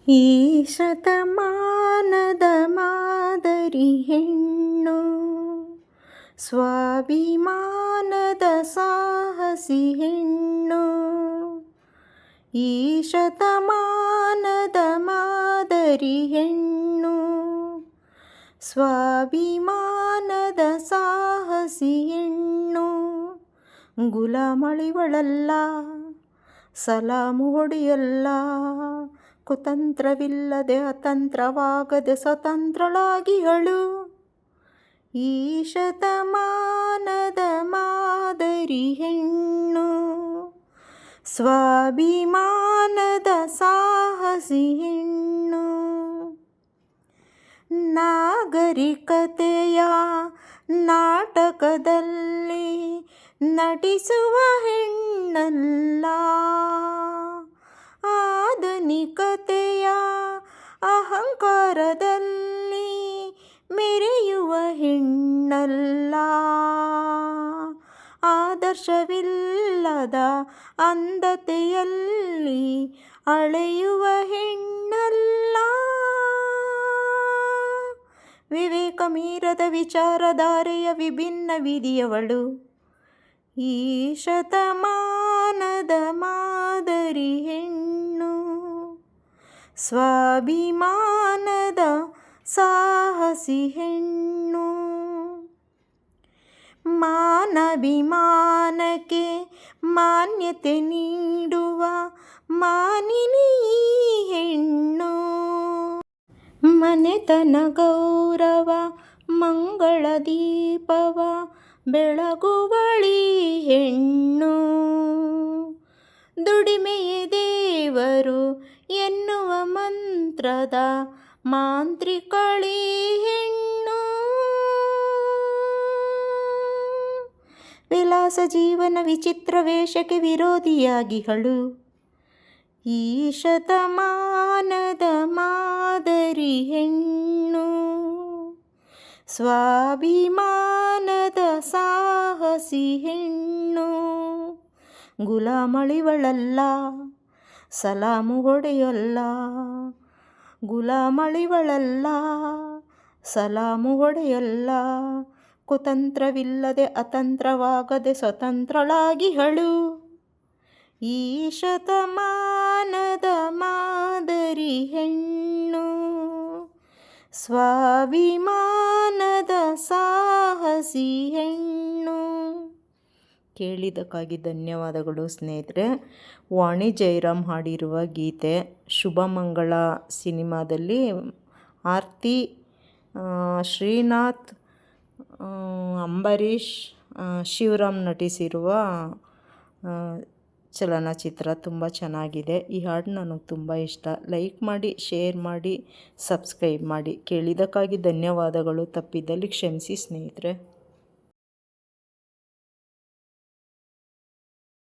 ಈ ಶತಮಾನದ ಮಾದರಿ ಹೆಣ್ಣು, ಸ್ವಾಭಿಮಾನದ ಸಾಹಸಿ ಹೆಣ್ಣು. ಈ ಶತಮಾನದ ಮಾದರಿ ಹೆಣ್ಣು, ಸ್ವಾಭಿಮಾನದ ಸಾಹಸಿ ಹೆಣ್ಣು. ಗುಲಾಮಳಿವಳಲ್ಲ, ಸಲಾಮು ಹೊಡೆಯಲ್ಲ, ಕುತಂತ್ರವಿಲ್ಲದೆ ಅತಂತ್ರವಾಗದೆ ಸ್ವತಂತ್ರಳಾಗಿಹಳು. ಈ ಶತಮಾನದ ಮಾದರಿ ಹೆಣ್ಣು, ಸ್ವಾಭಿಮಾನದ ಸಾಹಸಿ ಹೆಣ್ಣು. ನಾಗರಿಕತೆಯ ನಾಟಕದಲ್ಲಿ ನಟಿಸುವ ಹೆಣ್ಣಲ್ಲ, ಆಧುನಿಕತೆಯ ಅಹಂಕಾರದಲ್ಲಿ ಮೆರೆಯುವ ಹೆಣ್ಣಲ್ಲ, ಆದರ್ಶವಿಲ್ಲದ ಅಂಧತೆಯಲ್ಲಿ ಅಳೆಯುವ ಹೆಣ್ಣಲ್ಲ. ವಿವೇಕ ಮೀರದ ವಿಚಾರಧಾರೆಯ ವಿಭಿನ್ನ ವಿಧಿಯವಳು. ಈ ಶತಮಾನದ ಮಾದರಿ ಹೆಣ್ಣು, ಸ್ವಾಭಿಮಾನದ ಸಾಹಸಿ ಹೆಣ್ಣು. ಮಾನಭಿಮಾನಕ್ಕೆ ಮಾನ್ಯತೆ ನೀಡುವ ಮಾನಿನಿ ಹೆಣ್ಣು. ಮನೆತನ ಗೌರವ ಮಂಗಳ ದೀಪವ ಬೆಳಗುವಳಿ ಹೆಣ್ಣು. ದುಡಿಮೆಯೇ ದೇವರು ಎನ್ನುವ ಮಂತ್ರದ ಮಾಂತ್ರಿಕಳಿ ಹೆಣ್ಣು. ವಿಲಾಸ ಜೀವನ ವಿಚಿತ್ರ ವೇಷಕ್ಕೆ ವಿರೋಧಿಯಾಗಿಹಳು. ಈ ಶತಮಾನದ ಮಾದರಿ ಹೆಣ್ಣು, ಸ್ವಾಭಿಮಾನದ ಸಾಹಸಿ ಹೆಣ್ಣು. ಗುಲಾಮಳಿವಳಲ್ಲ, ಸಲಾಮು ಹೊಡೆಯಲ್ಲ, ಗುಲಾಮಳಿವಳಲ್ಲ, ಸಲಾಮು ಹೊಡೆಯಲ್ಲ, ಕುತಂತ್ರವಿಲ್ಲದೆ ಅತಂತ್ರವಾಗದೆ ಸ್ವತಂತ್ರಳಾಗಿಹಳು. ಈ ಶತಮಾನದ ಮಾದರಿ ಹೆಣ್ಣು, ಸ್ವಾಭಿಮಾನದ ಸಾಹಸಿ ಹೆಣ್ಣು. ಕೇಳಿದ್ದಕ್ಕಾಗಿ ಧನ್ಯವಾದಗಳು ಸ್ನೇಹಿತರೆ. ವಾಣಿ ಜಯರಾಮ್ ಹಾಡಿರುವ ಗೀತೆ ಶುಭಮಂಗಳ ಸಿನಿಮಾದಲ್ಲಿ ಆರ್ತಿ, ಶ್ರೀನಾಥ್, ಅಂಬರೀಷ್, ಶಿವರಾಮ್ ನಟಿಸಿರುವ ಚಲನಚಿತ್ರ ತುಂಬ ಚೆನ್ನಾಗಿದೆ. ಈ ಹಾಡು ನನಗೆ ತುಂಬ ಇಷ್ಟ. ಲೈಕ್ ಮಾಡಿ, ಶೇರ್ ಮಾಡಿ, ಸಬ್ಸ್ಕ್ರೈಬ್ ಮಾಡಿ. ಕೇಳಿದ್ದಕ್ಕಾಗಿ ಧನ್ಯವಾದಗಳು. ತಪ್ಪಿದ್ದಲ್ಲಿ ಕ್ಷಮಿಸಿ ಸ್ನೇಹಿತರೆ.